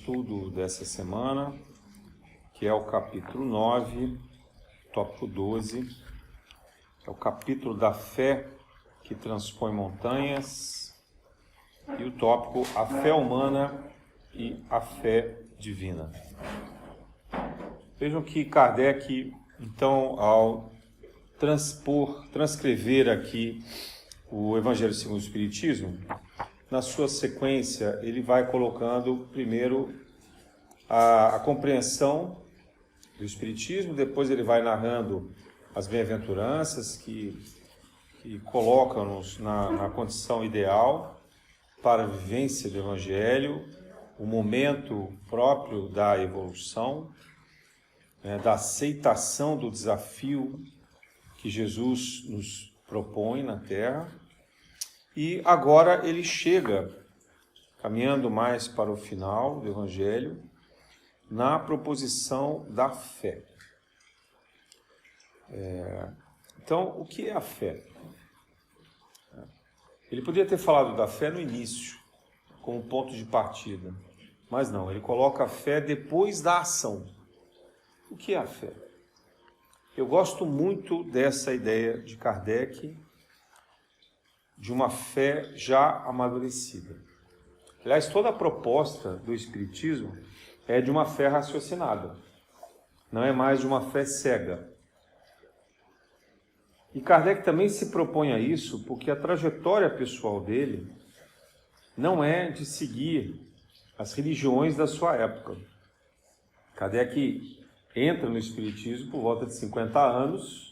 estudo dessa semana, que é o capítulo 9, tópico 12, é o capítulo da fé que transpõe montanhas, e o tópico a fé humana e a fé divina. Vejam que Kardec, então, ao transcrever aqui o Evangelho segundo o Espiritismo, na sua sequência ele vai colocando primeiro a compreensão do Espiritismo, depois ele vai narrando as bem-aventuranças que colocam-nos na condição ideal para a vivência do Evangelho, o momento próprio da evolução, da aceitação do desafio que Jesus nos propõe na Terra. E agora ele chega, caminhando mais para o final do Evangelho, na proposição da fé. Então, o que é a fé? Ele podia ter falado da fé no início, como ponto de partida, mas não, ele coloca a fé depois da ação. O que é a fé? Eu gosto muito dessa ideia de Kardec, de uma fé já amadurecida. Aliás, toda a proposta do Espiritismo é de uma fé raciocinada, não é mais de uma fé cega. E Kardec também se propõe a isso porque a trajetória pessoal dele não é de seguir as religiões da sua época. Kardec entra no Espiritismo por volta de 50 anos,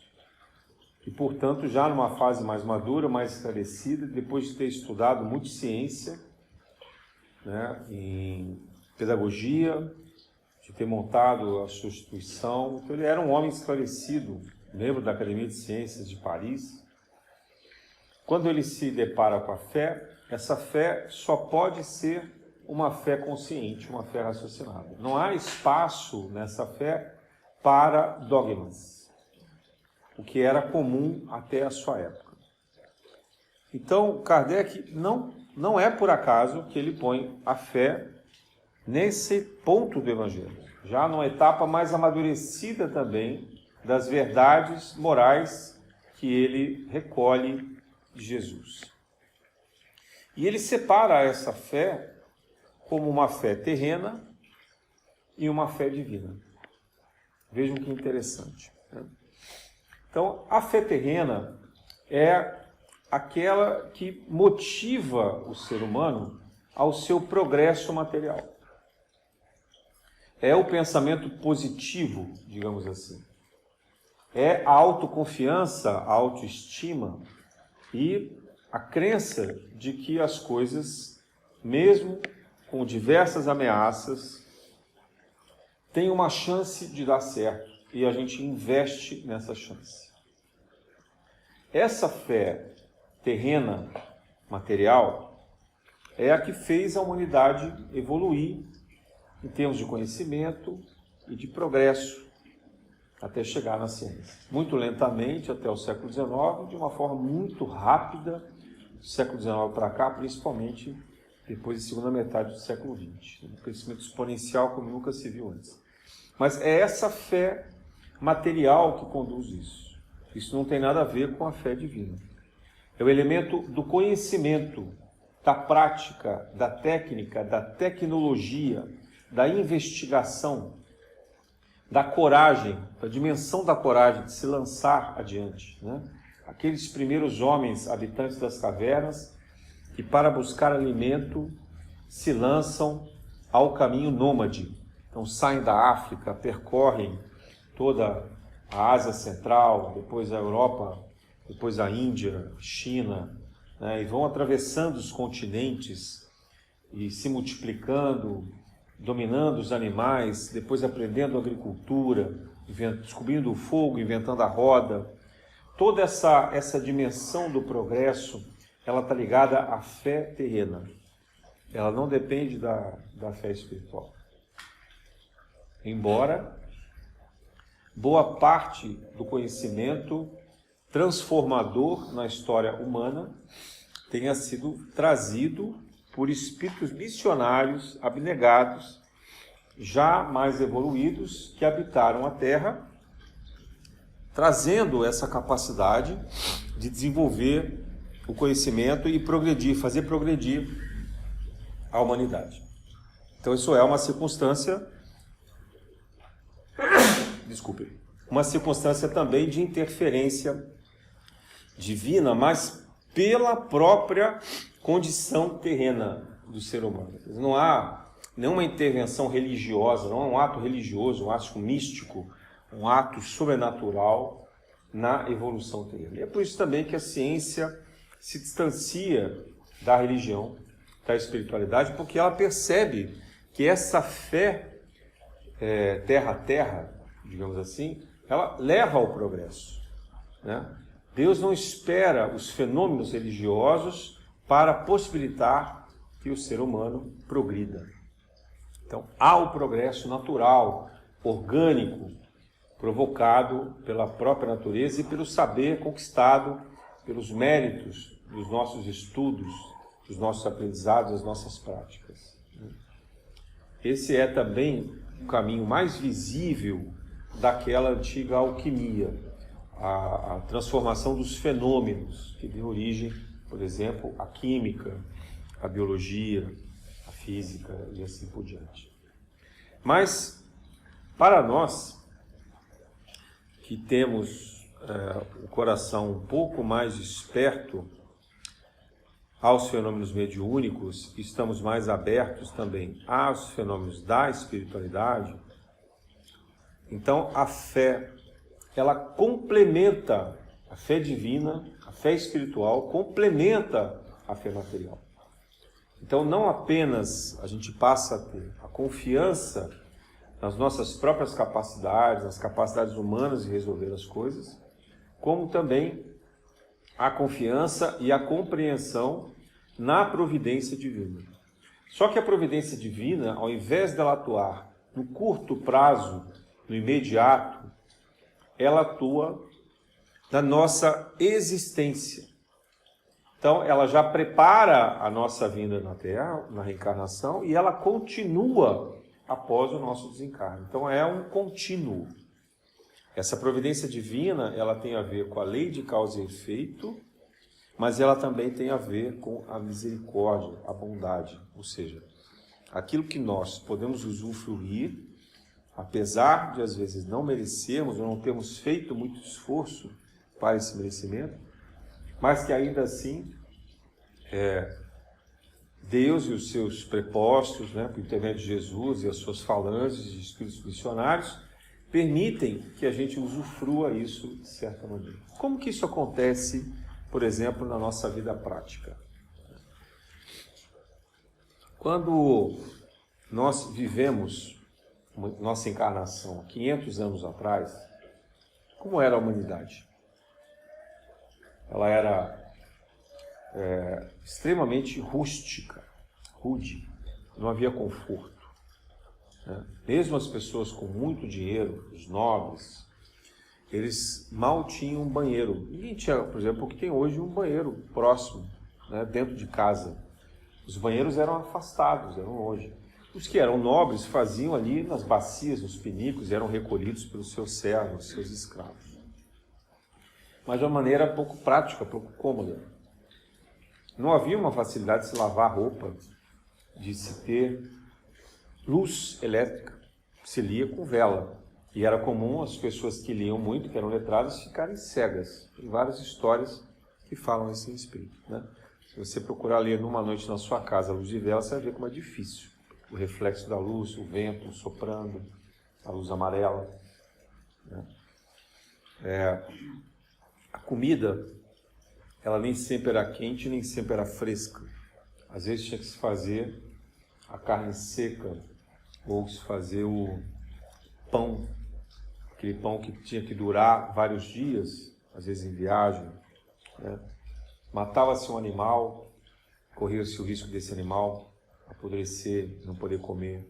e, portanto, já numa fase mais madura, mais esclarecida, depois de ter estudado muito ciência, em pedagogia, de ter montado a sua instituição. Então, ele era um homem esclarecido, membro da Academia de Ciências de Paris. Quando ele se depara com a fé, essa fé só pode ser uma fé consciente, uma fé raciocinada. Não há espaço nessa fé para dogmas, o que era comum até a sua época. Então, Kardec não é por acaso que ele põe a fé nesse ponto do Evangelho, já numa etapa mais amadurecida também das verdades morais que ele recolhe de Jesus. E ele separa essa fé como uma fé terrena e uma fé divina. Vejam que interessante. Então, a fé terrena é aquela que motiva o ser humano ao seu progresso material. É o pensamento positivo, digamos assim. É a autoconfiança, a autoestima e a crença de que as coisas, mesmo com diversas ameaças, têm uma chance de dar certo e a gente investe nessa chance. Essa fé terrena, material, é a que fez a humanidade evoluir em termos de conhecimento e de progresso até chegar na ciência. Muito lentamente, até o século XIX, de uma forma muito rápida, do século XIX para cá, principalmente depois da segunda metade do século XX. Um crescimento exponencial como nunca se viu antes. Mas é essa fé material que conduz isso. Isso não tem nada a ver com a fé divina. É o elemento do conhecimento, da prática, da técnica, da tecnologia, da investigação, da coragem, da dimensão da coragem de se lançar adiante. Aqueles primeiros homens habitantes das cavernas que, para buscar alimento, se lançam ao caminho nômade. Então saem da África, percorrem toda a Ásia Central, depois a Europa, depois a Índia, China, e vão atravessando os continentes e se multiplicando, dominando os animais, depois aprendendo agricultura, descobrindo o fogo, inventando a roda. Toda essa dimensão do progresso, ela está ligada à fé terrena. Ela não depende da fé espiritual. Embora boa parte do conhecimento transformador na história humana tenha sido trazido por espíritos missionários abnegados já mais evoluídos que habitaram a Terra, trazendo essa capacidade de desenvolver o conhecimento e progredir, fazer progredir a humanidade. Então isso é uma circunstância, uma circunstância também de interferência divina, mas pela própria condição terrena do ser humano. Não há nenhuma intervenção religiosa, não é um ato religioso, um ato místico, um ato sobrenatural na evolução terrena. E é por isso também que a ciência se distancia da religião, da espiritualidade, porque ela percebe que essa fé terra a terra, digamos assim, ela leva ao progresso, né? Deus não espera os fenômenos religiosos para possibilitar que o ser humano progrida. Então, há o progresso natural, orgânico, provocado pela própria natureza e pelo saber conquistado pelos méritos dos nossos estudos, dos nossos aprendizados, das nossas práticas. Esse é também o caminho mais visível daquela antiga alquimia, a transformação dos fenômenos que deu origem, por exemplo, à química, à biologia, à física e assim por diante. Mas, para nós, que temos o coração um pouco mais esperto aos fenômenos mediúnicos, estamos mais abertos também aos fenômenos da espiritualidade, então a fé, ela complementa a fé divina, a fé espiritual, complementa a fé material. Então não apenas a gente passa a ter a confiança nas nossas próprias capacidades, nas capacidades humanas de resolver as coisas, como também a confiança e a compreensão na providência divina. Só que a providência divina, ao invés dela atuar no curto prazo, no imediato, ela atua na nossa existência. Então, ela já prepara a nossa vinda na Terra, na reencarnação, e ela continua após o nosso desencarne. Então, é um contínuo. Essa providência divina, ela tem a ver com a lei de causa e efeito, mas ela também tem a ver com a misericórdia, a bondade. Ou seja, aquilo que nós podemos usufruir, apesar de às vezes não merecermos ou não termos feito muito esforço para esse merecimento, mas que ainda assim Deus e os seus prepostos, por intermédio de Jesus e as suas falanges de espíritos missionários, permitem que a gente usufrua isso de certa maneira. Como que isso acontece, por exemplo, na nossa vida prática? Quando nós vivemos nossa encarnação 500 anos atrás, como era a humanidade? Ela era extremamente rústica, rude, não havia conforto. Mesmo as pessoas com muito dinheiro, os nobres, eles mal tinham um banheiro. Ninguém tinha, por exemplo, o que tem hoje um banheiro próximo, dentro de casa. Os banheiros eram afastados, eram longe. Os que eram nobres faziam ali nas bacias, nos pinicos, e eram recolhidos pelos seus servos, seus escravos. Mas de uma maneira pouco prática, pouco cômoda. Não havia uma facilidade de se lavar roupa, de se ter luz elétrica. Se lia com vela. E era comum as pessoas que liam muito, que eram letradas, ficarem cegas. Tem várias histórias que falam esse respeito. Se você procurar ler numa noite na sua casa a luz de vela, você vai ver como é difícil. O reflexo da luz, o vento soprando, a luz amarela. A comida, ela nem sempre era quente, nem sempre era fresca. Às vezes tinha que se fazer a carne seca, ou se fazer o pão, aquele pão que tinha que durar vários dias, às vezes em viagem. Matava-se um animal, corria-se o risco desse animal apodrecer, não poder comer.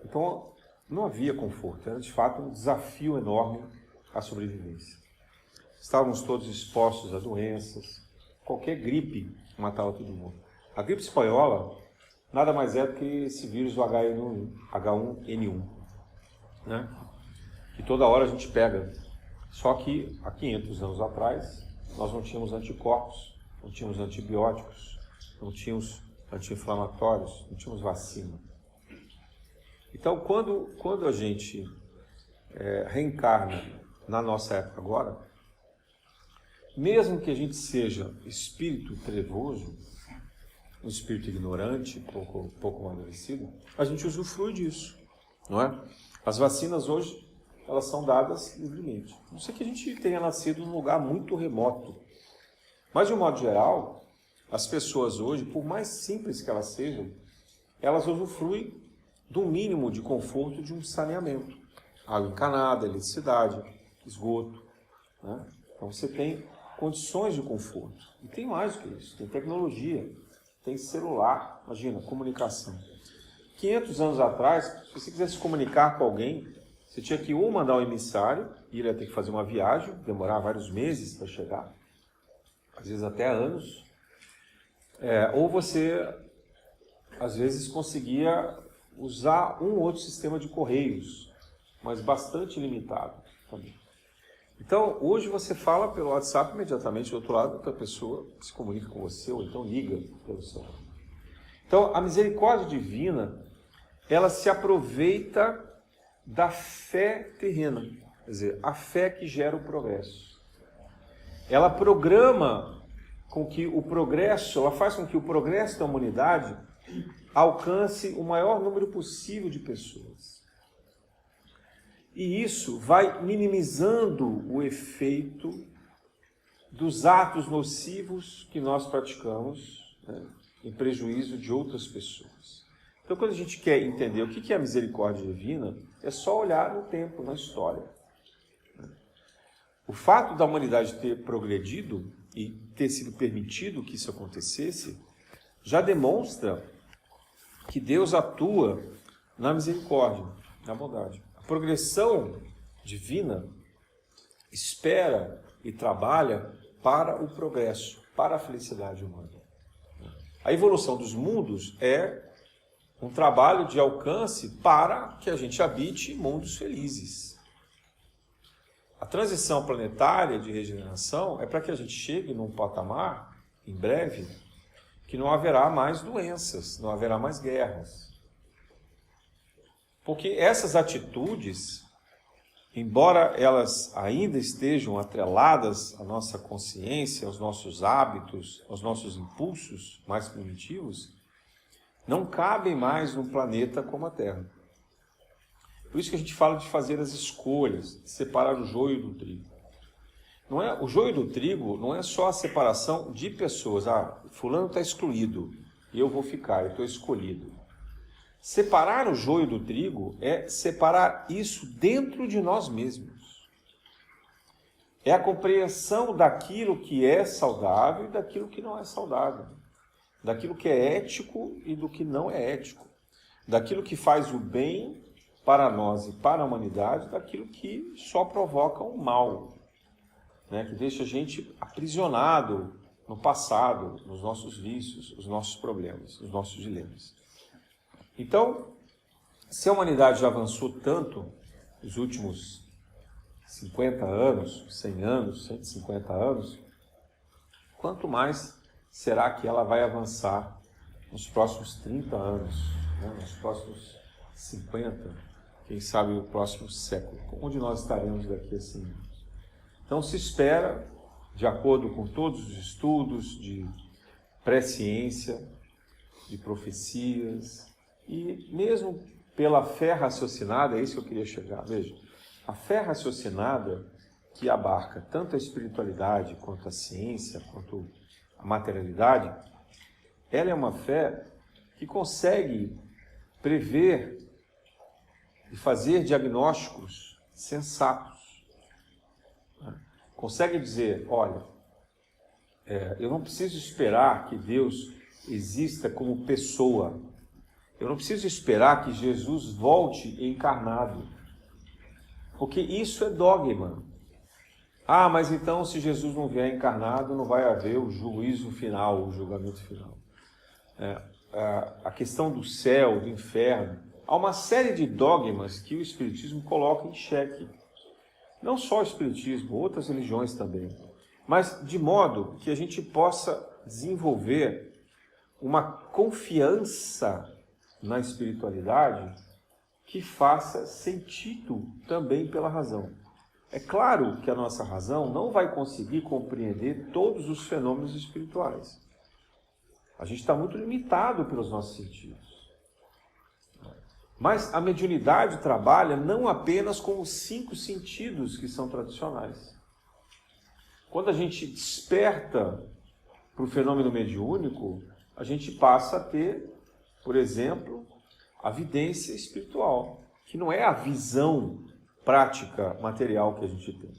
Então, não havia conforto, era de fato um desafio enorme à sobrevivência. Estávamos todos expostos a doenças, qualquer gripe matava todo mundo. A gripe espanhola, nada mais é do que esse vírus do H1N1, né? Que toda hora a gente pega. Só que há 500 anos atrás, nós não tínhamos anticorpos, não tínhamos antibióticos, não tínhamos anti-inflamatórios, não tínhamos vacina. Então, quando a gente reencarna na nossa época agora, mesmo que a gente seja espírito trevoso, um espírito ignorante, pouco amadurecido, a gente usufrui disso, não é? As vacinas hoje, elas são dadas livremente. Não sei que a gente tenha nascido num lugar muito remoto, mas de um modo geral, as pessoas hoje, por mais simples que elas sejam, elas usufruem do mínimo de conforto de um saneamento. Água encanada, eletricidade, esgoto, né? Então você tem condições de conforto. E tem mais do que isso, tem tecnologia, tem celular, imagina, comunicação. 500 anos atrás, se você quisesse se comunicar com alguém, você tinha que mandar um emissário, e ele ia ter que fazer uma viagem, demorar vários meses para chegar, às vezes até anos, ou você, às vezes, conseguia usar um ou outro sistema de correios, mas bastante limitado também. Então, hoje você fala pelo WhatsApp imediatamente do outro lado, outra pessoa se comunica com você, ou então liga pelo celular. Então, a misericórdia divina, ela se aproveita da fé terrena, quer dizer, a fé que gera o progresso. Ela programa com que o progresso, ela faz com que o progresso da humanidade alcance o maior número possível de pessoas. E isso vai minimizando o efeito dos atos nocivos que nós praticamos, né, em prejuízo de outras pessoas. Então, quando a gente quer entender o que é a misericórdia divina, é só olhar no tempo, na história. O fato da humanidade ter progredido e ter sido permitido que isso acontecesse, já demonstra que Deus atua na misericórdia, na bondade. A progressão divina espera e trabalha para o progresso, para a felicidade humana. A evolução dos mundos é um trabalho de alcance para que a gente habite mundos felizes. A transição planetária de regeneração é para que a gente chegue num patamar, em breve, que não haverá mais doenças, não haverá mais guerras. Porque essas atitudes, embora elas ainda estejam atreladas à nossa consciência, aos nossos hábitos, aos nossos impulsos mais primitivos, não cabem mais num planeta como a Terra. Por isso que a gente fala de fazer as escolhas, de separar o joio do trigo. O joio do trigo não é só a separação de pessoas. Fulano está excluído e eu vou ficar, eu estou escolhido. Separar o joio do trigo é separar isso dentro de nós mesmos. É a compreensão daquilo que é saudável e daquilo que não é saudável. Daquilo que é ético e do que não é ético. Daquilo que faz o bem para nós e para a humanidade, daquilo que só provoca o mal, né? Que deixa a gente aprisionado no passado, nos nossos vícios, os nossos problemas, os nossos dilemas. Então, se a humanidade já avançou tanto nos últimos 50 anos, 100 anos, 150 anos, quanto mais será que ela vai avançar nos próximos 30 anos, né? Nos próximos 50, quem sabe o próximo século? Onde nós estaremos daqui a 100 anos? Então se espera, de acordo com todos os estudos de presciência, de profecias, e mesmo pela fé raciocinada, é isso que eu queria chegar. Veja, a fé raciocinada que abarca tanto a espiritualidade, quanto a ciência, quanto a materialidade, ela é uma fé que consegue prever e fazer diagnósticos sensatos. Consegue dizer, olha, eu não preciso esperar que Deus exista como pessoa. Eu não preciso esperar que Jesus volte encarnado. Porque isso é dogma. Mas então se Jesus não vier encarnado, não vai haver o juízo final, o julgamento final. a questão do céu, do inferno. Há uma série de dogmas que o Espiritismo coloca em xeque. Não só o Espiritismo, outras religiões também. Mas de modo que a gente possa desenvolver uma confiança na espiritualidade que faça sentido também pela razão. É claro que a nossa razão não vai conseguir compreender todos os fenômenos espirituais. A gente está muito limitado pelos nossos sentidos. Mas a mediunidade trabalha não apenas com os 5 sentidos que são tradicionais. Quando a gente desperta para o fenômeno mediúnico, a gente passa a ter, por exemplo, a vidência espiritual, que não é a visão prática, material que a gente tem.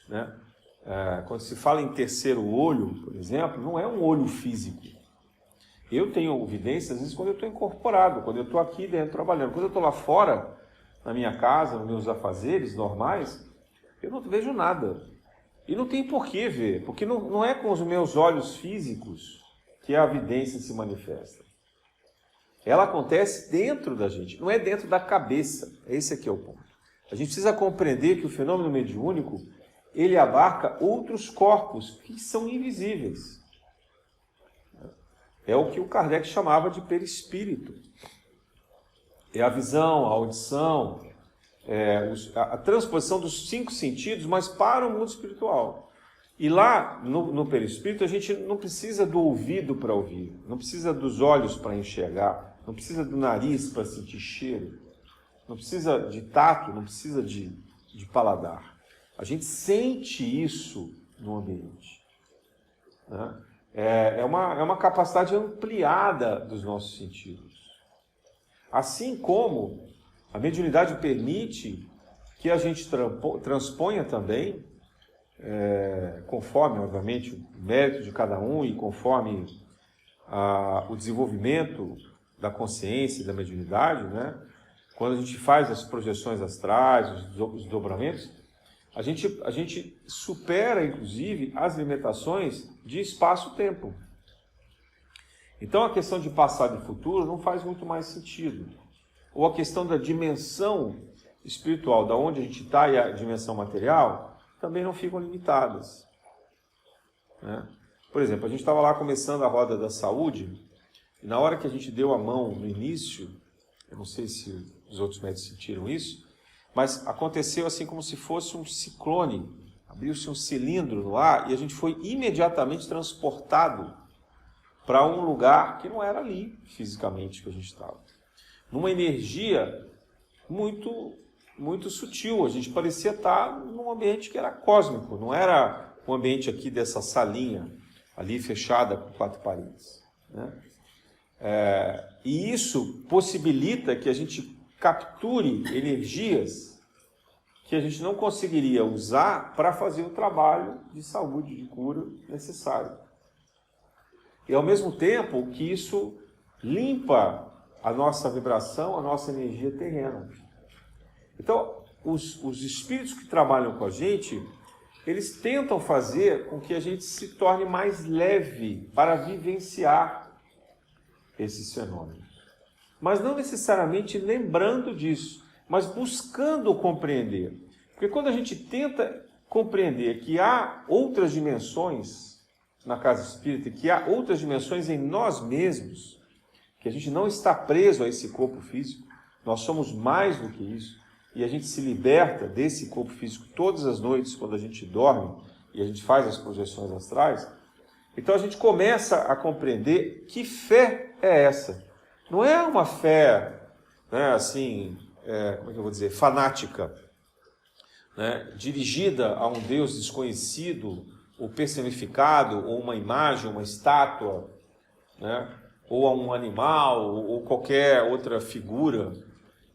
Né? Quando se fala em terceiro olho, por exemplo, não é um olho físico. Eu tenho evidência, às vezes, quando eu estou incorporado, quando eu estou aqui dentro trabalhando. Quando eu estou lá fora, na minha casa, nos meus afazeres normais, eu não vejo nada. E não tem por que ver, porque não é com os meus olhos físicos que a evidência se manifesta. Ela acontece dentro da gente, não é dentro da cabeça. Esse aqui é o ponto. A gente precisa compreender que o fenômeno mediúnico, ele abarca outros corpos que são invisíveis. É o que o Kardec chamava de perispírito. É a visão, a audição, a transposição dos 5 sentidos, mas para o mundo espiritual. E lá, no perispírito, a gente não precisa do ouvido para ouvir, não precisa dos olhos para enxergar, não precisa do nariz para sentir cheiro, não precisa de tato, não precisa de paladar. A gente sente isso no ambiente. Né? É uma capacidade ampliada dos nossos sentidos. Assim como a mediunidade permite que a gente transponha também, conforme, obviamente, o mérito de cada um e conforme o desenvolvimento da consciência e da mediunidade, né? Quando a gente faz as projeções astrais, os dobramentos, a gente supera, inclusive, as limitações de espaço-tempo. Então, a questão de passado e futuro não faz muito mais sentido. Ou a questão da dimensão espiritual, da onde a gente está, e a dimensão material, também não ficam limitadas. Né? Por exemplo, a gente estava lá começando a roda da saúde, e na hora que a gente deu a mão no início, eu não sei se os outros médicos sentiram isso, mas aconteceu assim como se fosse um ciclone, abriu-se um cilindro no ar e a gente foi imediatamente transportado para um lugar que não era ali fisicamente que a gente estava. Numa energia muito, muito sutil, a gente parecia estar num ambiente que era cósmico, não era o ambiente aqui dessa salinha, ali fechada com 4 paredes. Né? E isso possibilita que a gente capture energias que a gente não conseguiria usar para fazer o trabalho de saúde, de cura necessário. E ao mesmo tempo que isso limpa a nossa vibração, a nossa energia terrena. Então, os espíritos que trabalham com a gente, eles tentam fazer com que a gente se torne mais leve para vivenciar esses fenômenos. Mas não necessariamente lembrando disso, mas buscando compreender. Porque quando a gente tenta compreender que há outras dimensões na casa espírita, que há outras dimensões em nós mesmos, que a gente não está preso a esse corpo físico, nós somos mais do que isso, e a gente se liberta desse corpo físico todas as noites, quando a gente dorme, e a gente faz as projeções astrais, então a gente começa a compreender que fé é essa. Não é uma fé, né, assim, como é que eu vou dizer, fanática, né, dirigida a um Deus desconhecido, ou personificado, ou uma imagem, uma estátua, né, ou a um animal, ou qualquer outra figura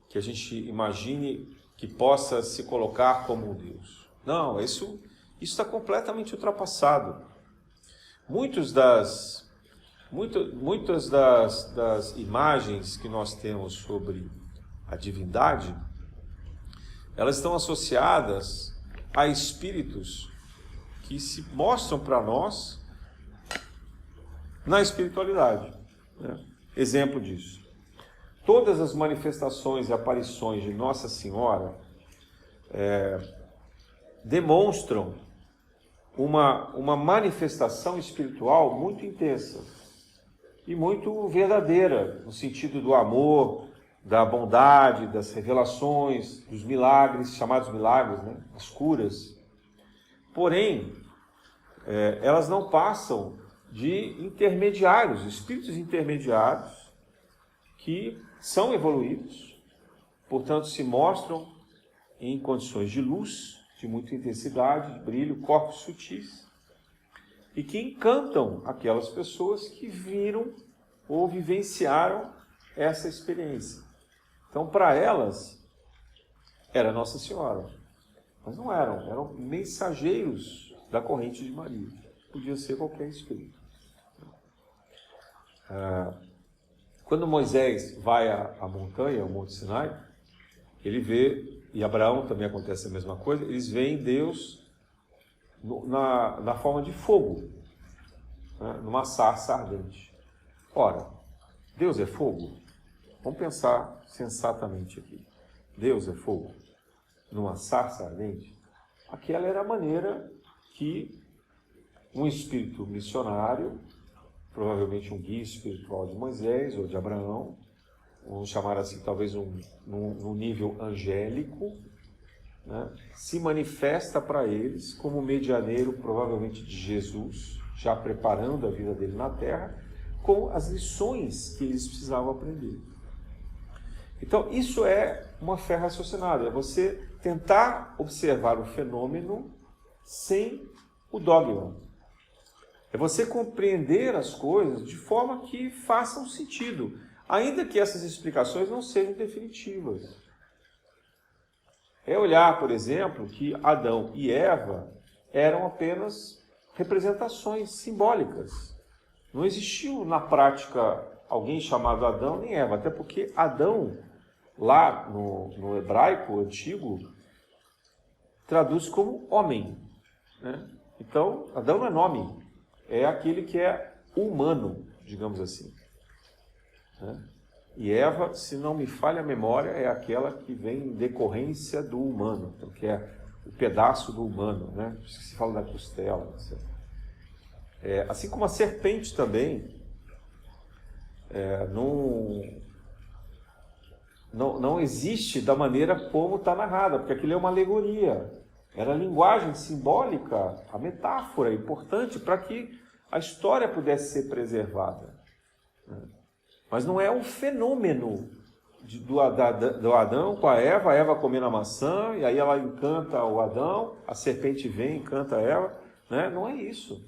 que a gente imagine que possa se colocar como um Deus. Não, isso está completamente ultrapassado. Muitas das imagens que nós temos sobre a divindade, elas estão associadas a espíritos que se mostram para nós na espiritualidade. Né? exemplo disso. Todas as manifestações e aparições de Nossa Senhora demonstram uma manifestação espiritual muito intensa e muito verdadeira, no sentido do amor, da bondade, das revelações, dos milagres, chamados milagres, né? As curas. Porém, elas não passam de intermediários, espíritos intermediários, que são evoluídos, portanto se mostram em condições de luz, de muita intensidade, de brilho, corpos sutis, e que encantam aquelas pessoas que viram ou vivenciaram essa experiência. Então, para elas, era Nossa Senhora, mas não eram mensageiros da corrente de Maria. Podia ser qualquer espírito. Quando Moisés vai à montanha, ao Monte Sinai, ele vê, e Abraão também acontece a mesma coisa, eles veem Deus na forma de fogo, né, numa sarça ardente. Ora, Deus é fogo? Vamos pensar sensatamente aqui. Deus é fogo? Numa sarça ardente? Aquela era a maneira que um espírito missionário, provavelmente um guia espiritual de Moisés ou de Abraão, vamos chamar assim, talvez num nível angélico, né, se manifesta para eles como medianeiro, provavelmente de Jesus, já preparando a vida dele na Terra, com as lições que eles precisavam aprender. Então, isso é uma fé raciocinada, é você tentar observar o fenômeno sem o dogma. É você compreender as coisas de forma que façam sentido, ainda que essas explicações não sejam definitivas. É olhar, por exemplo, que Adão e Eva eram apenas representações simbólicas. Não existiu na prática alguém chamado Adão nem Eva, até porque Adão, lá no hebraico antigo, traduz como homem, né? Então, Adão não é nome, é aquele que é humano, digamos assim, né? E Eva, se não me falha a memória, é aquela que vem em decorrência do humano, então, que é o pedaço do humano, né? Por isso que se fala da costela, etc. Assim como a serpente também não existe da maneira como está narrada, porque aquilo é uma alegoria. Era a linguagem simbólica, a metáfora importante para que a história pudesse ser preservada. Mas não é um fenômeno do Adão com a Eva comendo a maçã, e aí ela encanta o Adão, a serpente vem e encanta ela, né? Não é isso.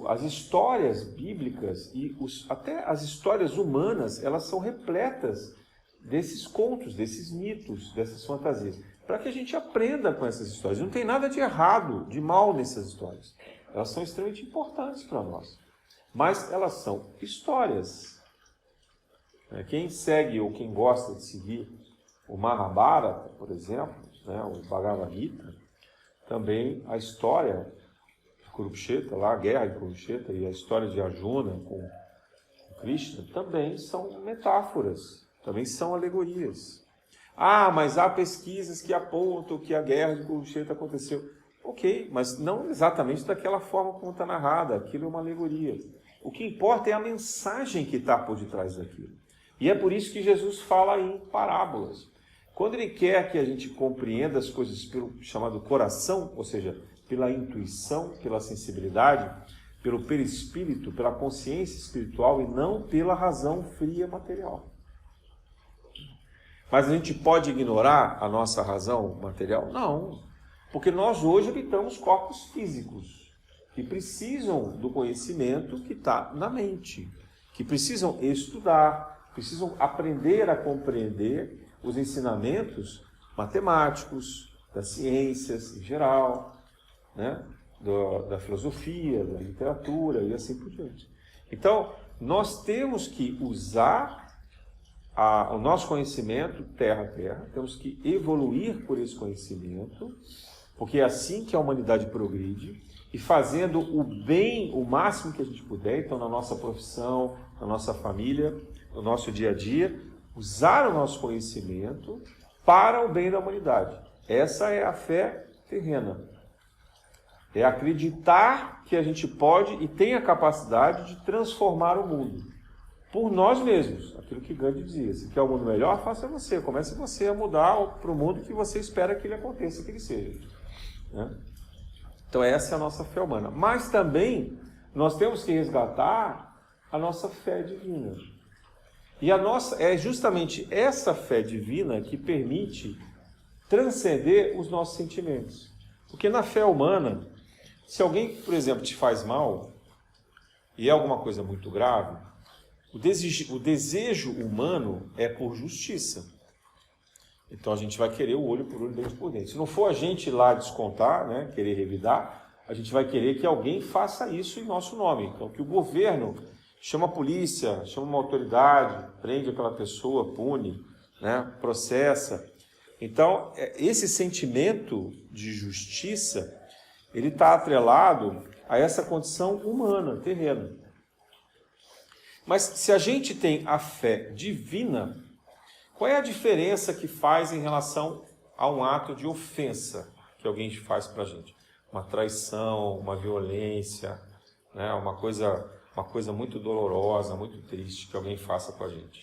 As histórias bíblicas e até as histórias humanas, elas são repletas desses contos, desses mitos, dessas fantasias, para que a gente aprenda com essas histórias. Não tem nada de errado, de mal nessas histórias. Elas são extremamente importantes para nós. Mas elas são histórias. Quem segue ou quem gosta de seguir o Mahabharata, por exemplo, né, o Bhagavad Gita, também a história de Kurukshetra, lá, a guerra de Kurukshetra, e a história de Arjuna com Krishna, também são metáforas, também são alegorias. Mas há pesquisas que apontam que a guerra de Kurukshetra aconteceu. Ok, mas não exatamente daquela forma como está narrada, aquilo é uma alegoria. O que importa é a mensagem que está por detrás daquilo. E é por isso que Jesus fala em parábolas. Quando ele quer que a gente compreenda as coisas pelo chamado coração, ou seja, pela intuição, pela sensibilidade, pelo perispírito, pela consciência espiritual e não pela razão fria material. Mas a gente pode ignorar a nossa razão material? Não, porque nós hoje habitamos corpos físicos que precisam do conhecimento que está na mente, que precisam estudar, precisam aprender a compreender os ensinamentos matemáticos, das ciências em geral, né? Da filosofia, da literatura e assim por diante. Então, nós temos que usar o nosso conhecimento terra a terra, temos que evoluir por esse conhecimento, porque é assim que a humanidade progride, e fazendo o bem o máximo que a gente puder, então na nossa profissão, na nossa família, no nosso dia a dia, usar o nosso conhecimento para o bem da humanidade. Essa é a fé terrena. É acreditar que a gente pode e tem a capacidade de transformar o mundo por nós mesmos. Aquilo que Gandhi dizia: se quer o mundo melhor, faça você. Comece você a mudar para o mundo que você espera que ele aconteça, que ele seja. Né? Então essa é a nossa fé humana. Mas também nós temos que resgatar a nossa fé divina. E é justamente essa fé divina que permite transcender os nossos sentimentos. Porque na fé humana, se alguém, por exemplo, te faz mal, e é alguma coisa muito grave, o desejo humano é por justiça. Então a gente vai querer o olho por olho, dente por dente. Se não for a gente lá descontar, né, querer revidar, a gente vai querer que alguém faça isso em nosso nome. Então que o governo chama a polícia, chama uma autoridade, prende aquela pessoa, pune, né, processa. Então esse sentimento de justiça, ele está atrelado a essa condição humana, terrena. Mas se a gente tem a fé divina, qual é a diferença que faz em relação a um ato de ofensa que alguém faz para a gente? Uma traição, uma violência, né? uma coisa muito dolorosa, muito triste que alguém faça com a gente.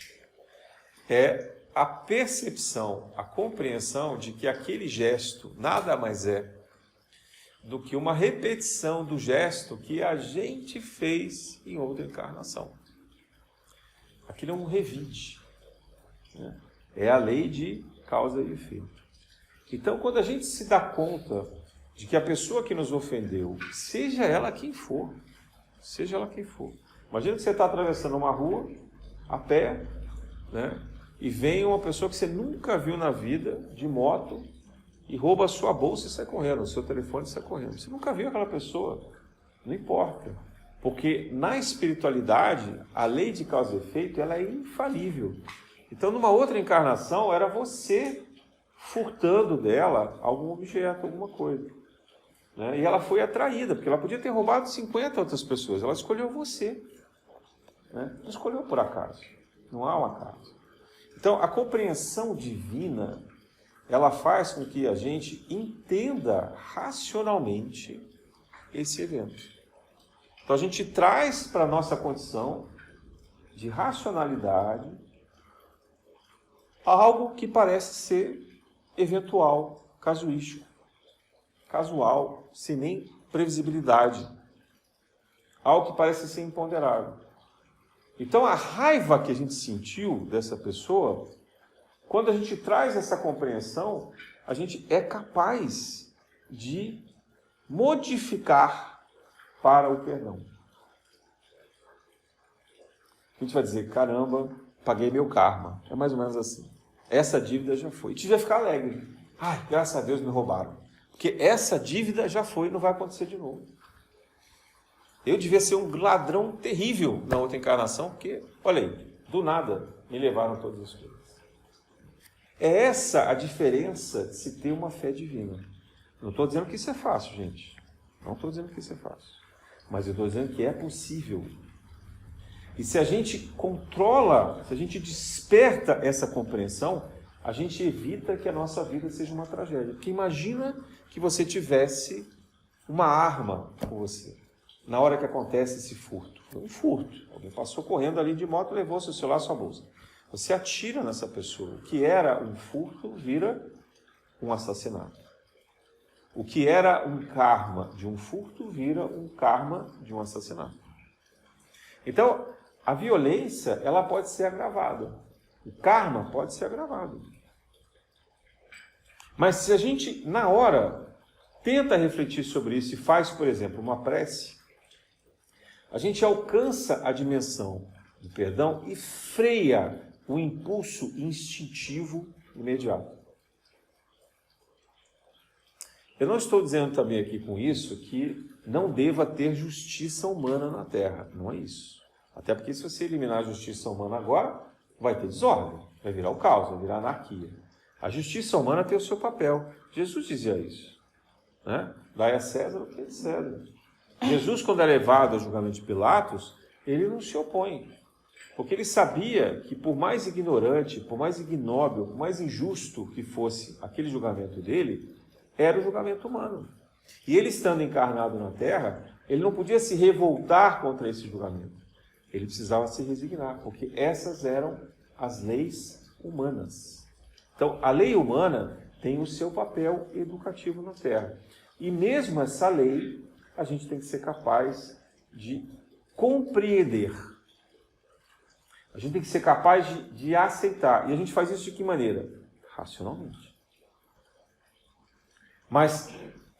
É a percepção, a compreensão de que aquele gesto nada mais é do que uma repetição do gesto que a gente fez em outra encarnação. Aquilo é um revide. Né? É a lei de causa e efeito. Então, quando a gente se dá conta de que a pessoa que nos ofendeu, seja ela quem for, imagina que você está atravessando uma rua, a pé, né? E vem uma pessoa que você nunca viu na vida, de moto, e rouba a sua bolsa e sai correndo, o seu telefone sai correndo. Você nunca viu aquela pessoa, não importa. Porque na espiritualidade, a lei de causa e efeito, ela é infalível. Então, numa outra encarnação, era você furtando dela algum objeto, alguma coisa. Né? E ela foi atraída, porque ela podia ter roubado 50 outras pessoas. Ela escolheu você. Né? Não escolheu por acaso. Não há um acaso. Então, a compreensão divina, ela faz com que a gente entenda racionalmente esse evento. Então a gente traz para a nossa condição de racionalidade algo que parece ser eventual, casuístico, casual, sem nem previsibilidade. Algo que parece ser imponderável. Então a raiva que a gente sentiu dessa pessoa, quando a gente traz essa compreensão, a gente é capaz de modificar para o perdão. A gente vai dizer: caramba, paguei meu karma. É mais ou menos assim. Essa dívida já foi. E devia ficar alegre. Ai, graças a Deus me roubaram. Porque essa dívida já foi e não vai acontecer de novo. Eu devia ser um ladrão terrível na outra encarnação, porque, olha aí, do nada me levaram todas as coisas. É essa a diferença de se ter uma fé divina. Não estou dizendo que isso é fácil, gente. Não estou dizendo que isso é fácil. Mas eu estou dizendo que é possível. E se a gente controla, se a gente desperta essa compreensão, a gente evita que a nossa vida seja uma tragédia. Porque imagina que você tivesse uma arma com você, na hora que acontece esse furto. Foi um furto. Alguém passou correndo ali de moto e levou seu celular, sua bolsa. Você atira nessa pessoa. O que era um furto vira um assassinato. O que era um karma de um furto vira um karma de um assassinato. Então, a violência, ela pode ser agravada. O karma pode ser agravado. Mas se a gente, na hora, tenta refletir sobre isso e faz, por exemplo, uma prece, a gente alcança a dimensão do perdão e freia o impulso instintivo imediato. Eu não estou dizendo também aqui com isso que não deva ter justiça humana na Terra. Não é isso. Até porque se você eliminar a justiça humana agora, vai ter desordem, vai virar o caos, vai virar anarquia. A justiça humana tem o seu papel. Jesus dizia isso. Né? Dai a César o que é de César. Jesus, quando é levado ao julgamento de Pilatos, ele não se opõe. Porque ele sabia que por mais ignorante, por mais ignóbil, por mais injusto que fosse aquele julgamento dele, era o julgamento humano. E ele estando encarnado na Terra, ele não podia se revoltar contra esse julgamento. Ele precisava se resignar, porque essas eram as leis humanas. Então, a lei humana tem o seu papel educativo na Terra. E mesmo essa lei, a gente tem que ser capaz de compreender. A gente tem que ser capaz de aceitar. E a gente faz isso de que maneira? Racionalmente. Mas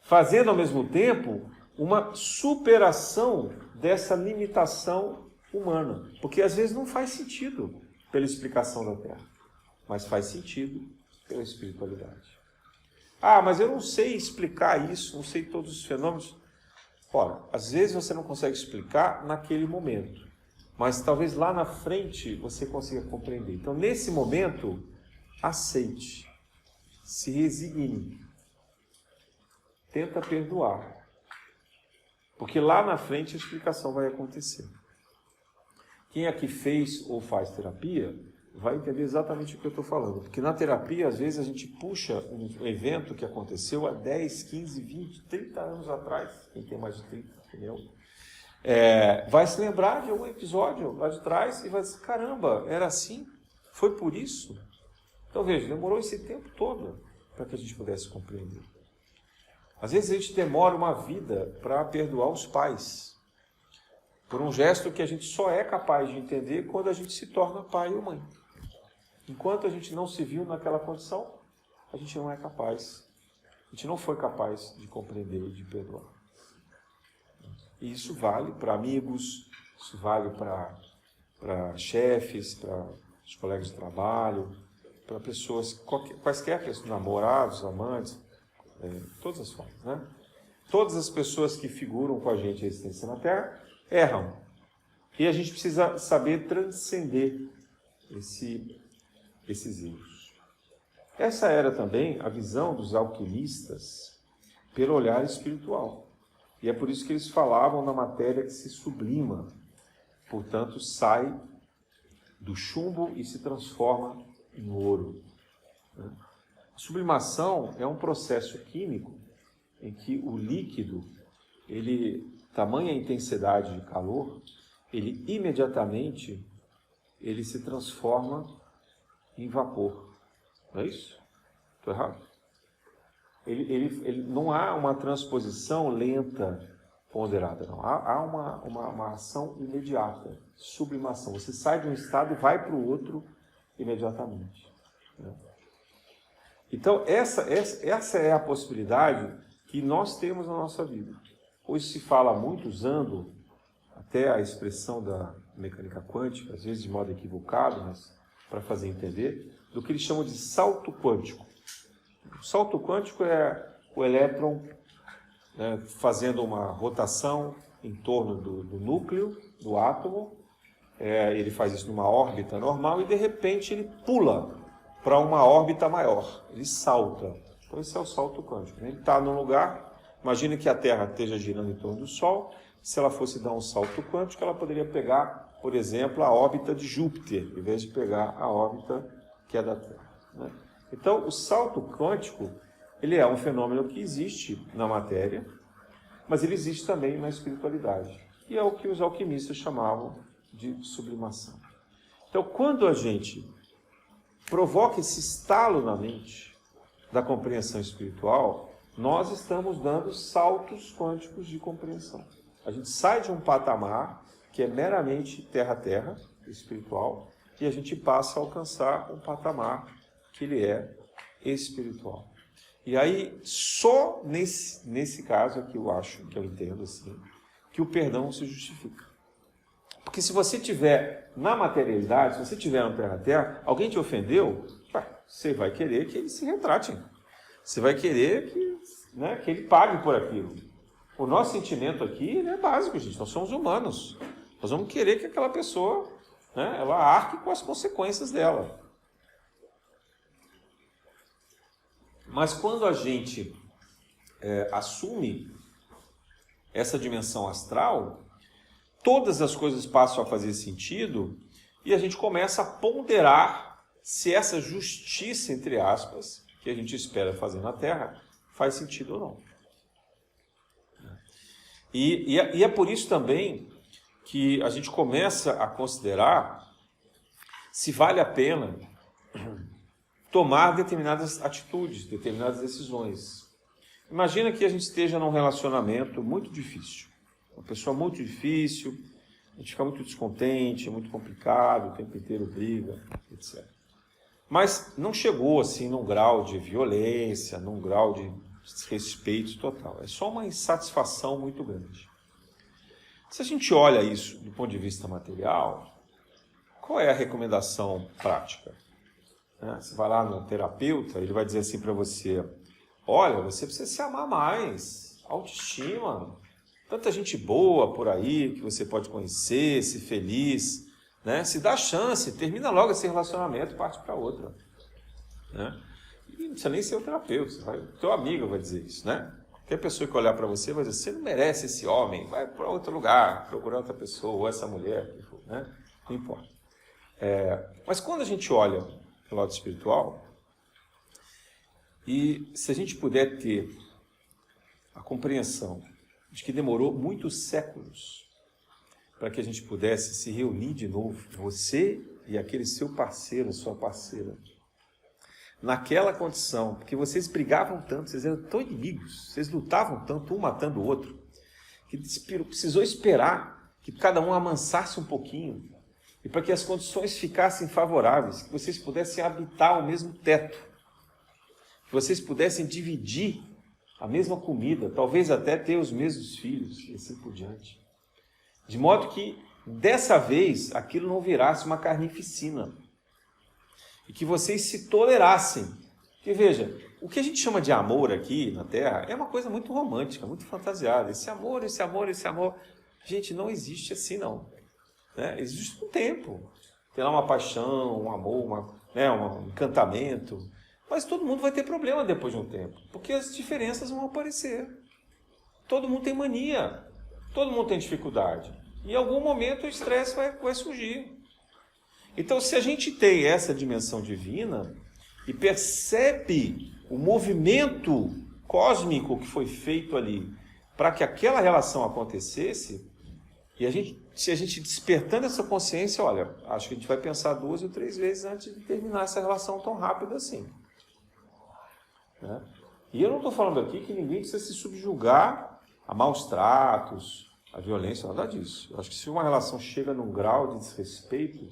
fazendo ao mesmo tempo uma superação dessa limitação humana. Porque às vezes não faz sentido pela explicação da Terra, mas faz sentido pela espiritualidade. Ah, mas eu não sei explicar isso, não sei todos os fenômenos. Ora, às vezes você não consegue explicar naquele momento, mas talvez lá na frente você consiga compreender. Então, nesse momento, aceite, se resigne, tenta perdoar, porque lá na frente a explicação vai acontecer. Quem aqui fez ou faz terapia vai entender exatamente o que eu estou falando. Porque na terapia, às vezes, a gente puxa um evento que aconteceu há 10, 15, 20, 30 anos atrás, quem tem mais de 30, entendeu? Vai se lembrar de algum episódio lá de trás e vai dizer, caramba, era assim? Foi por isso? Então, veja, demorou esse tempo todo para que a gente pudesse compreender. Às vezes a gente demora uma vida para perdoar os pais, por um gesto que a gente só é capaz de entender quando a gente se torna pai ou mãe. Enquanto a gente não se viu naquela condição, a gente não é capaz, a gente não foi capaz de compreender e de perdoar. E isso vale para amigos, isso vale para chefes, para os colegas de trabalho, para pessoas, quaisquer pessoas, namorados, amantes, todas as formas, né? Todas as pessoas que figuram com a gente a existência na Terra erram. E a gente precisa saber transcender esses erros. Essa era também a visão dos alquimistas pelo olhar espiritual. E é por isso que eles falavam na matéria que se sublima, portanto sai do chumbo e se transforma em ouro. A sublimação é um processo químico em que o líquido, tamanha intensidade de calor, ele imediatamente se transforma em vapor. Não é isso? Estou errado? Ele não há uma transposição lenta, ponderada, não. Há uma ação imediata, sublimação. Você sai de um estado e vai para o outro imediatamente. Né? Então, essa é a possibilidade que nós temos na nossa vida. Hoje se fala muito, usando até a expressão da mecânica quântica, às vezes de modo equivocado, mas para fazer entender, do que eles chamam de salto quântico. O salto quântico é o elétron, né, fazendo uma rotação em torno do núcleo, do átomo. Ele faz isso numa órbita normal e, de repente, ele pula para uma órbita maior. Ele salta. Então, esse é o salto quântico. Ele está num lugar. Imagine que a Terra esteja girando em torno do Sol. Se ela fosse dar um salto quântico, ela poderia pegar, por exemplo, a órbita de Júpiter, em vez de pegar a órbita que é da Terra. Né? Então, o salto quântico, ele é um fenômeno que existe na matéria, mas ele existe também na espiritualidade. E é o que os alquimistas chamavam de sublimação. Então, quando a gente provoca esse estalo na mente da compreensão espiritual, nós estamos dando saltos quânticos de compreensão. A gente sai de um patamar que é meramente terra-terra, espiritual, e a gente passa a alcançar um patamar que ele é espiritual. E aí, só nesse caso aqui eu acho, que eu entendo assim, que o perdão se justifica. Porque se você tiver na materialidade, se você tiver no terra-terra, alguém te ofendeu, você vai querer que ele se retrate. Você vai querer que ele pague por aquilo. O nosso sentimento aqui é básico, gente. Nós somos humanos. Nós vamos querer que aquela pessoa, ela arque com as consequências dela. Mas quando a gente assume essa dimensão astral, todas as coisas passam a fazer sentido e a gente começa a ponderar se essa justiça, entre aspas, que a gente espera fazer na Terra, faz sentido ou não. E é por isso também que a gente começa a considerar se vale a pena tomar determinadas atitudes, determinadas decisões. Imagina que a gente esteja num relacionamento muito difícil, uma pessoa muito difícil, a gente fica muito descontente, muito complicado, o tempo inteiro briga, etc. Mas não chegou assim num grau de violência, num grau de desrespeito total. É só uma insatisfação muito grande. Se a gente olha isso do ponto de vista material, qual é a recomendação prática? Você vai lá no terapeuta, ele vai dizer assim para você: olha, você precisa se amar mais, autoestima, tanta gente boa por aí que você pode conhecer, ser feliz, né? Se dá chance, termina logo esse relacionamento e parte para outra. Né? E não precisa nem ser o terapeuta, o teu amigo vai dizer isso, né? Qualquer pessoa que olhar para você vai dizer: você não merece esse homem, vai para outro lugar, procurar outra pessoa, ou essa mulher, né? Não importa. Mas quando a gente olha pelo lado espiritual, e se a gente puder ter a compreensão de que demorou muitos séculos para que a gente pudesse se reunir de novo, você e aquele seu parceiro, sua parceira, naquela condição, porque vocês brigavam tanto, vocês eram tão inimigos, vocês lutavam tanto, um matando o outro, que precisou esperar que cada um amansasse um pouquinho, e para que as condições ficassem favoráveis, que vocês pudessem habitar o mesmo teto, que vocês pudessem dividir a mesma comida, talvez até ter os mesmos filhos, e assim por diante. De modo que, dessa vez, aquilo não virasse uma carnificina. E que vocês se tolerassem. Porque, veja, o que a gente chama de amor aqui na Terra é uma coisa muito romântica, muito fantasiada. Esse amor, esse amor, esse amor. Gente, não existe assim, não. Né? Existe um tempo. Tem lá uma paixão, um amor, um encantamento. Mas todo mundo vai ter problema depois de um tempo. Porque as diferenças vão aparecer. Todo mundo tem mania. Todo mundo tem dificuldade. E em algum momento o estresse vai surgir. Então, se a gente tem essa dimensão divina e percebe o movimento cósmico que foi feito ali para que aquela relação acontecesse, e se a gente despertando essa consciência, olha, acho que a gente vai pensar 2 ou 3 vezes antes de terminar essa relação tão rápido assim. Né? E eu não estou falando aqui que ninguém precisa se subjugar a maus tratos, a violência, nada disso. Eu acho que se uma relação chega num grau de desrespeito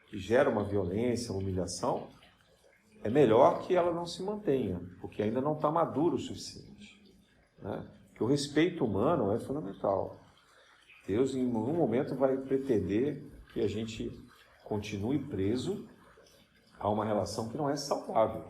que gera uma violência, uma humilhação, é melhor que ela não se mantenha, porque ainda não está maduro o suficiente. Né? Porque o respeito humano é fundamental. Deus, em um momento, vai pretender que a gente continue preso a uma relação que não é saudável.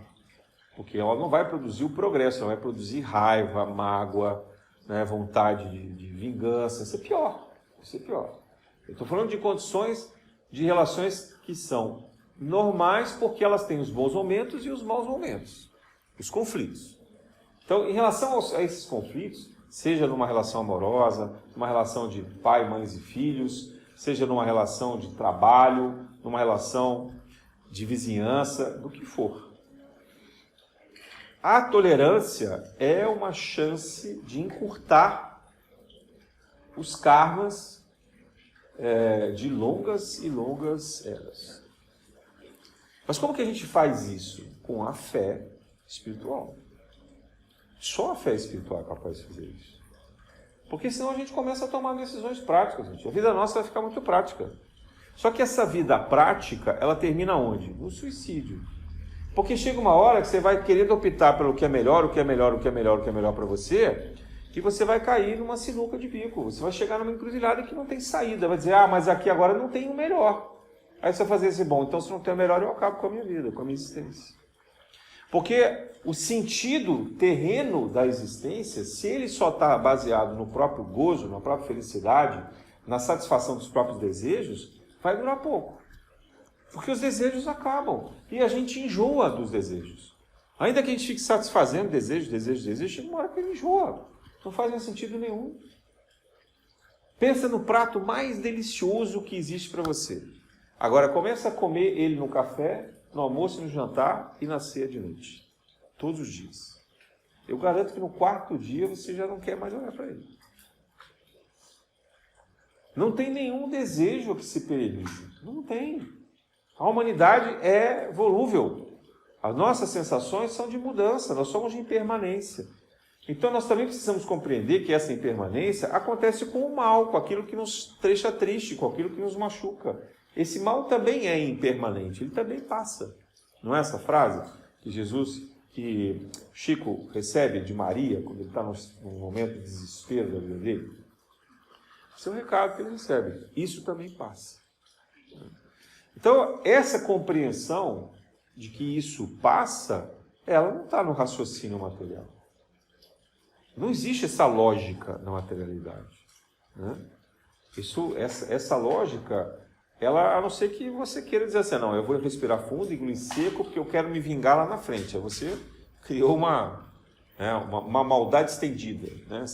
Porque ela não vai produzir o progresso, ela vai produzir raiva, mágoa, né, vontade de vingança. Isso é pior. Isso é pior. Eu estou falando de condições de relações que são normais porque elas têm os bons momentos e os maus momentos. Os conflitos. Então, em relação a esses conflitos, seja numa relação amorosa, numa relação de pai, mães e filhos, seja numa relação de trabalho, numa relação de vizinhança, do que for. A tolerância é uma chance de encurtar os karmas de longas e longas eras. Mas como que a gente faz isso? Com a fé espiritual. Só a fé espiritual é capaz de fazer isso. Porque senão a gente começa a tomar decisões práticas, gente. A vida nossa vai ficar muito prática. Só que essa vida prática, ela termina onde? No suicídio. Porque chega uma hora que você vai querendo optar pelo que é melhor, o que é melhor, o que é melhor, o que é melhor para você, e você vai cair numa sinuca de bico. Você vai chegar numa encruzilhada que não tem saída. Vai dizer, mas aqui agora não tem o melhor. Aí você vai fazer esse bom, então se não tem o melhor, eu acabo com a minha vida, com a minha existência. Porque o sentido terreno da existência, se ele só está baseado no próprio gozo, na própria felicidade, na satisfação dos próprios desejos, vai durar pouco. Porque os desejos acabam. E a gente enjoa dos desejos. Ainda que a gente fique satisfazendo desejos, chega uma hora que ele enjoa. Não faz mais sentido nenhum. Pensa no prato mais delicioso que existe para você. Agora, começa a comer ele no café, no almoço, no jantar e na ceia de noite. Todos os dias. Eu garanto que no quarto dia você já não quer mais olhar para ele. Não tem nenhum desejo que se peregrine. Não tem. A humanidade é volúvel. As nossas sensações são de mudança, nós somos de impermanência. Então nós também precisamos compreender que essa impermanência acontece com o mal, com aquilo que nos deixa triste, com aquilo que nos machuca. Esse mal também é impermanente, ele também passa. Não é essa frase que Chico recebe de Maria, quando ele está num momento de desespero da vida dele? Esse é o recado que ele recebe. Isso também passa. Então, essa compreensão de que isso passa, ela não está no raciocínio material. Não existe essa lógica na materialidade. Né? Essa lógica, ela, a não ser que você queira dizer assim, não, eu vou respirar fundo, engolir seco, porque eu quero me vingar lá na frente. Aí você criou uma maldade estendida. Né?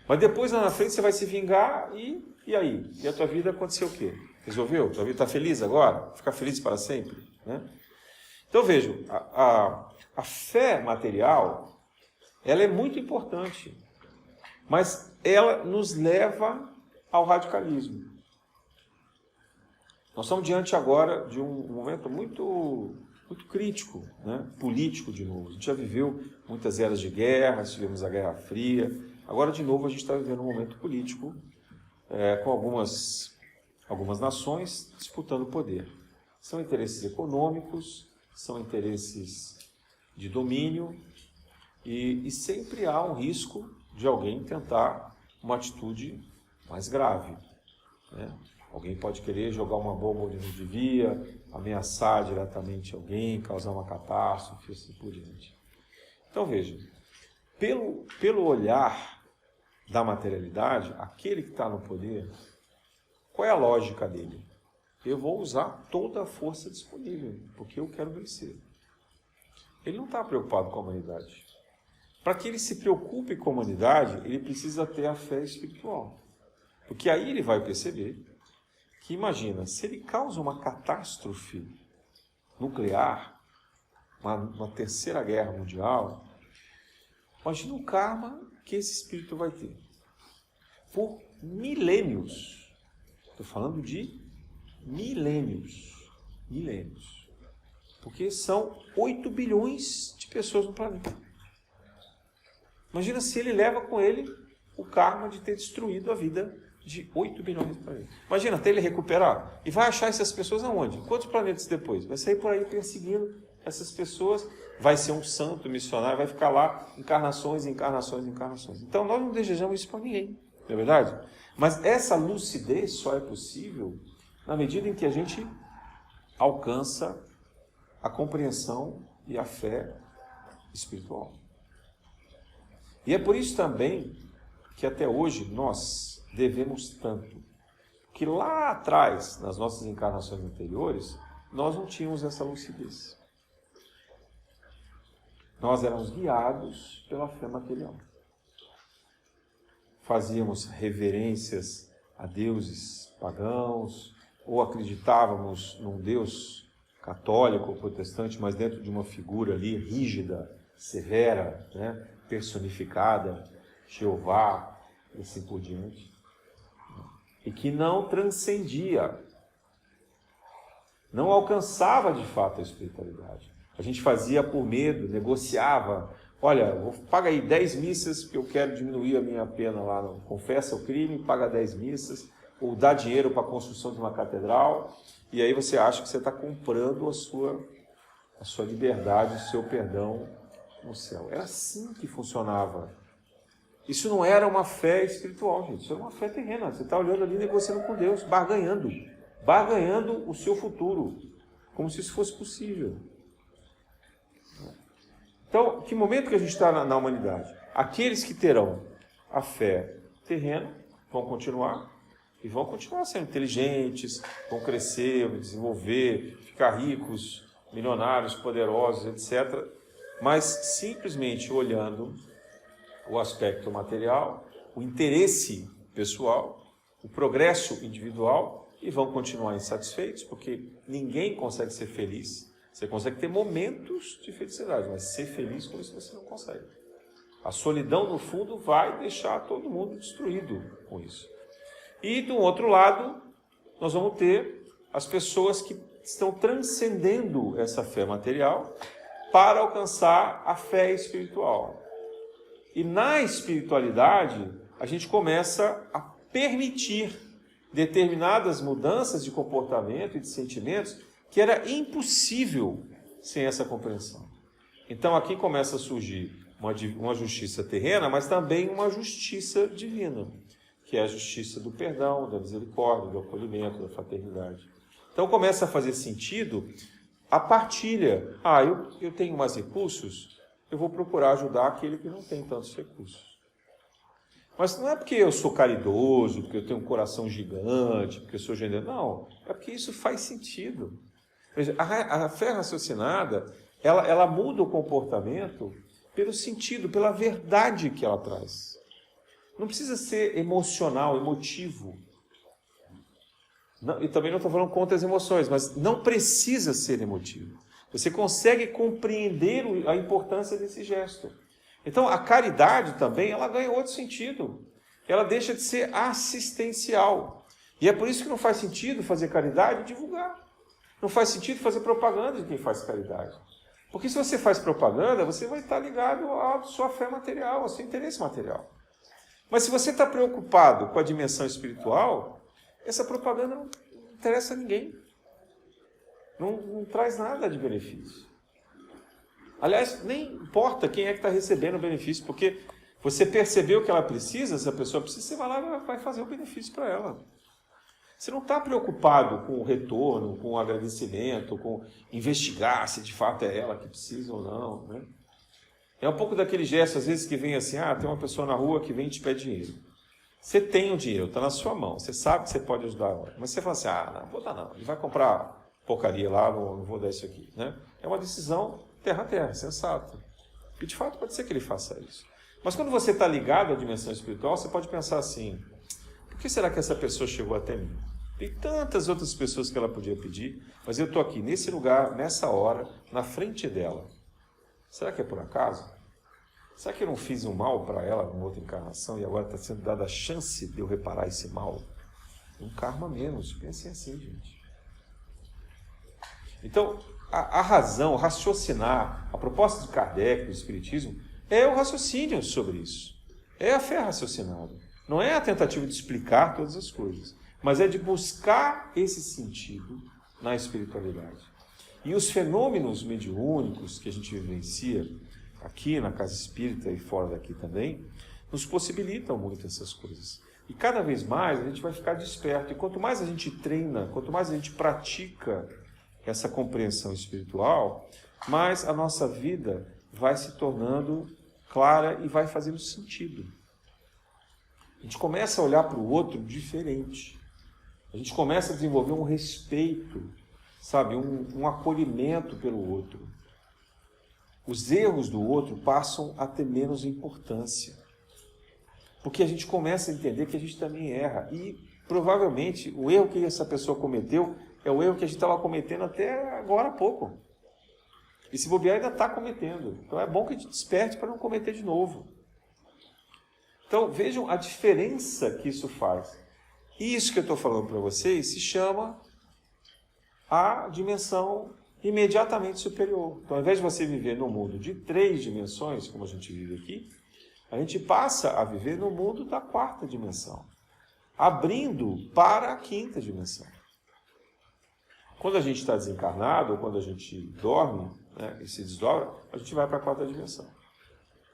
Mas depois lá na frente você vai se vingar e aí? E a tua vida aconteceu o quê? Resolveu? Tua vida está feliz agora? Ficar feliz para sempre? Né? Então vejam, a fé material, ela é muito importante, mas ela nos leva ao radicalismo. Nós estamos diante agora de um momento muito crítico, né? Político de novo. A gente já viveu muitas eras de guerra, tivemos a Guerra Fria. Agora, de novo, a gente está vivendo um momento político com algumas nações disputando poder. São interesses econômicos, são interesses de domínio e sempre há um risco de alguém tentar uma atitude mais grave. Né? Alguém pode querer jogar uma bomba onde não devia, ameaçar diretamente alguém, causar uma catástrofe, assim por diante. Então veja, pelo olhar da materialidade, aquele que está no poder, qual é a lógica dele? Eu vou usar toda a força disponível, porque eu quero vencer. Ele não está preocupado com a humanidade. Para que ele se preocupe com a humanidade, ele precisa ter a fé espiritual. Porque aí ele vai perceber que, imagina, se ele causa uma catástrofe nuclear, uma terceira guerra mundial, imagina o karma que esse espírito vai ter. Por milênios. Estou falando de milênios. Porque são 8 bilhões de pessoas no planeta. Imagina se ele leva com ele o karma de ter destruído a vida de 8 bilhões de planetas. Imagina, até ele recuperar. E vai achar essas pessoas aonde? Quantos planetas depois? Vai sair por aí perseguindo essas pessoas, vai ser um santo missionário, vai ficar lá encarnações. Então nós não desejamos isso para ninguém, não é verdade? Mas essa lucidez só é possível na medida em que a gente alcança a compreensão e a fé espiritual. E é por isso também que até hoje nós devemos tanto. Que lá atrás, nas nossas encarnações anteriores, nós não tínhamos essa lucidez. Nós éramos guiados pela fé material. Fazíamos reverências a deuses pagãos, ou acreditávamos num Deus católico ou protestante, mas dentro de uma figura ali rígida, severa, né, personificada, Jeová, e assim por diante. E que não transcendia, não alcançava de fato a espiritualidade. A gente fazia por medo, negociava. Olha, paga aí 10 missas, porque eu quero diminuir a minha pena lá. Confessa o crime, paga 10 missas, ou dá dinheiro para a construção de uma catedral, e aí você acha que você está comprando a sua liberdade, o seu perdão no céu. Era assim que funcionava. Isso não era uma fé espiritual, gente. Isso era uma fé terrena. Você está olhando ali, negociando com Deus, barganhando o seu futuro, como se isso fosse possível. Então, que momento que a gente está na humanidade? Aqueles que terão a fé terrena vão continuar e vão continuar sendo inteligentes, vão crescer, vão desenvolver, ficar ricos, milionários, poderosos, etc. Mas simplesmente olhando o aspecto material, o interesse pessoal, o progresso individual e vão continuar insatisfeitos, porque ninguém consegue ser feliz. Você consegue ter momentos de felicidade, mas ser feliz com isso você não consegue. A solidão, no fundo, vai deixar todo mundo destruído com isso. E, do outro lado, nós vamos ter as pessoas que estão transcendendo essa fé material para alcançar a fé espiritual. E na espiritualidade, a gente começa a permitir determinadas mudanças de comportamento e de sentimentos que era impossível sem essa compreensão. Então aqui começa a surgir uma justiça terrena, mas também uma justiça divina, que é a justiça do perdão, da misericórdia, do acolhimento, da fraternidade. Então começa a fazer sentido a partilha. Eu tenho mais recursos, eu vou procurar ajudar aquele que não tem tantos recursos. Mas não é porque eu sou caridoso, porque eu tenho um coração gigante, porque eu sou generoso. Não, é porque isso faz sentido. Veja, a fé raciocinada, ela muda o comportamento pelo sentido, pela verdade que ela traz. Não precisa ser emocional, emotivo. Não, e também não estou falando contra as emoções, mas não precisa ser emotivo. Você consegue compreender a importância desse gesto. Então, a caridade também, ela ganha outro sentido. Ela deixa de ser assistencial. E é por isso que não faz sentido fazer caridade e divulgar. Não faz sentido fazer propaganda de quem faz caridade. Porque se você faz propaganda, você vai estar ligado à sua fé material, ao seu interesse material. Mas se você está preocupado com a dimensão espiritual, essa propaganda não interessa a ninguém. Não traz nada de benefício. Aliás, nem importa quem é que está recebendo o benefício, porque você percebeu que ela precisa, se a pessoa precisa, você vai lá e vai fazer o benefício para ela. Você não está preocupado com o retorno, com o agradecimento, com investigar se de fato é ela que precisa ou não. Né? É um pouco daquele gesto, às vezes, que vem assim, tem uma pessoa na rua que vem e te pede dinheiro. Você tem o dinheiro, está na sua mão, você sabe que você pode ajudar ela. Mas você fala assim, não vou dar não, ele vai comprar porcaria lá, não vou dar isso aqui. Né? É uma decisão terra a terra, sensato. E de fato pode ser que ele faça isso. Mas quando você está ligado à dimensão espiritual, você pode pensar assim, por que será que essa pessoa chegou até mim? Tem tantas outras pessoas que ela podia pedir, mas eu estou aqui nesse lugar, nessa hora, na frente dela. Será que é por acaso? Será que eu não fiz um mal para ela numa outra encarnação e agora está sendo dada a chance de eu reparar esse mal? Um karma menos. Pensem assim, gente. Então, a razão, o raciocinar, a proposta de Kardec, do Espiritismo, é o raciocínio sobre isso. É a fé raciocinada. Não é a tentativa de explicar todas as coisas, mas é de buscar esse sentido na espiritualidade. E os fenômenos mediúnicos que a gente vivencia aqui na Casa Espírita e fora daqui também, nos possibilitam muito essas coisas. E cada vez mais a gente vai ficar desperto. E quanto mais a gente treina, quanto mais a gente pratica essa compreensão espiritual, mais a nossa vida vai se tornando clara e vai fazendo sentido. A gente começa a olhar para o outro diferente. A gente começa a desenvolver um respeito, sabe, um acolhimento pelo outro. Os erros do outro passam a ter menos importância. Porque a gente começa a entender que a gente também erra. E provavelmente o erro que essa pessoa cometeu é o erro que a gente estava cometendo até agora há pouco. E se bobear ainda está cometendo. Então é bom que a gente desperte para não cometer de novo. Então vejam a diferença que isso faz. E isso que eu estou falando para vocês se chama a dimensão imediatamente superior. Então ao invés de você viver num mundo de 3 dimensões, como a gente vive aqui, a gente passa a viver no mundo da 4ª dimensão, abrindo para a 5ª dimensão. Quando a gente está desencarnado, ou quando a gente dorme, né, e se desdobra, a gente vai para a 4ª dimensão.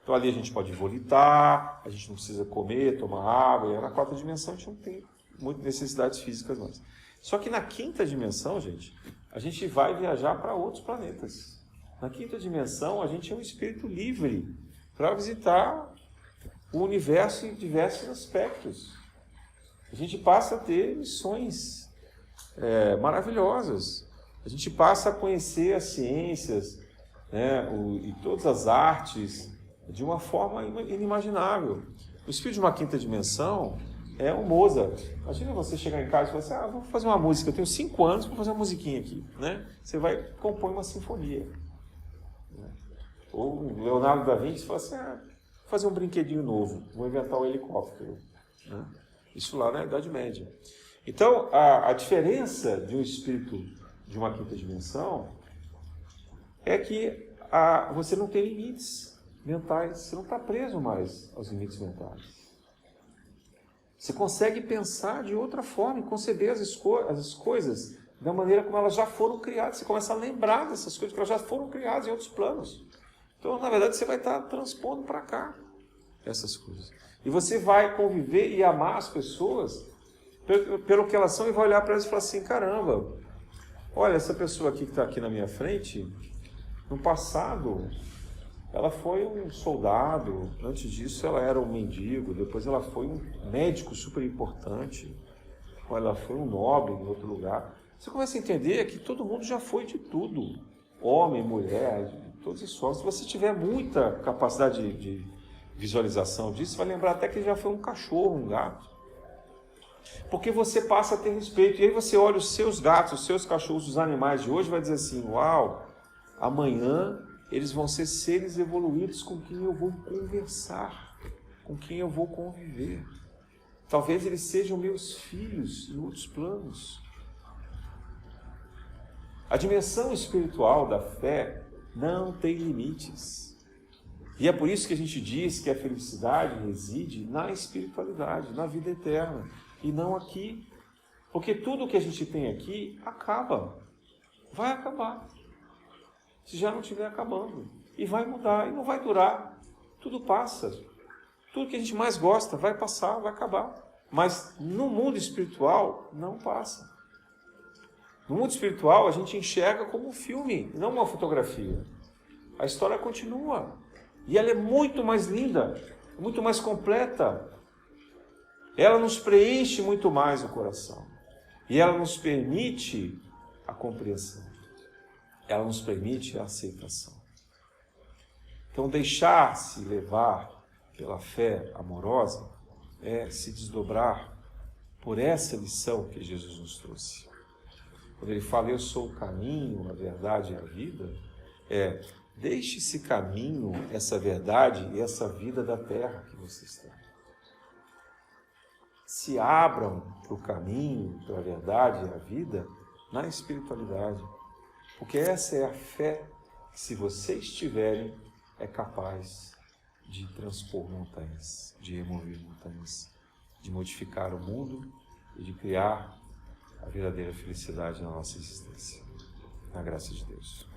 Então ali a gente pode volitar, a gente não precisa comer, tomar água, e na 4ª dimensão a gente não tem muitas necessidades físicas mais. Só que na 5ª dimensão, gente, a gente vai viajar para outros planetas. Na 5ª dimensão, a gente é um espírito livre para visitar o universo em diversos aspectos. A gente passa a ter missões maravilhosas. A gente passa a conhecer as ciências, né, e todas as artes de uma forma inimaginável. O espírito de uma 5ª dimensão, é um Mozart. Imagina você chegar em casa e falar assim, vou fazer uma música, eu tenho 5 anos, vou fazer uma musiquinha aqui. Né? Você vai compor uma sinfonia. Né? Ou Leonardo da Vinci fala assim, vou fazer um brinquedinho novo, vou inventar um helicóptero. Né? Isso lá na Idade Média. Então, a diferença de um espírito de uma quinta dimensão é que você não tem limites mentais, você não está preso mais aos limites mentais. Você consegue pensar de outra forma e conceber as coisas da maneira como elas já foram criadas. Você começa a lembrar dessas coisas que elas já foram criadas em outros planos. Então, na verdade, você vai estar transpondo para cá essas coisas. E você vai conviver e amar as pessoas pelo que elas são e vai olhar para elas e falar assim, caramba, olha, essa pessoa aqui que está aqui na minha frente, no passado, ela foi um soldado, antes disso ela era um mendigo, depois ela foi um médico super importante, ela foi um nobre em outro lugar. Você começa a entender que todo mundo já foi de tudo, homem, mulher, todos os sons. Se você tiver muita capacidade de visualização disso, vai lembrar até que já foi um cachorro, um gato. Porque você passa a ter respeito. E aí você olha os seus gatos, os seus cachorros, os animais de hoje, vai dizer assim, uau, amanhã eles vão ser seres evoluídos com quem eu vou conversar, com quem eu vou conviver. Talvez eles sejam meus filhos em outros planos. A dimensão espiritual da fé não tem limites. E é por isso que a gente diz que a felicidade reside na espiritualidade, na vida eterna, e não aqui. Porque tudo que a gente tem aqui acaba, vai acabar. Se já não estiver acabando. E vai mudar, e não vai durar. Tudo passa. Tudo que a gente mais gosta vai passar, vai acabar. Mas no mundo espiritual, não passa. No mundo espiritual, a gente enxerga como um filme, não uma fotografia. A história continua. E ela é muito mais linda, muito mais completa. Ela nos preenche muito mais o coração. E ela nos permite a compreensão. Ela nos permite a aceitação. Então, deixar-se levar pela fé amorosa é se desdobrar por essa lição que Jesus nos trouxe. Quando ele fala, eu sou o caminho, a verdade e a vida, deixe esse caminho, essa verdade e essa vida da terra que vocês têm. Se abram para o caminho, para a verdade e a vida na espiritualidade. Porque essa é a fé que, se vocês tiverem, é capaz de transpor montanhas, de remover montanhas, de modificar o mundo e de criar a verdadeira felicidade na nossa existência. Na graça de Deus.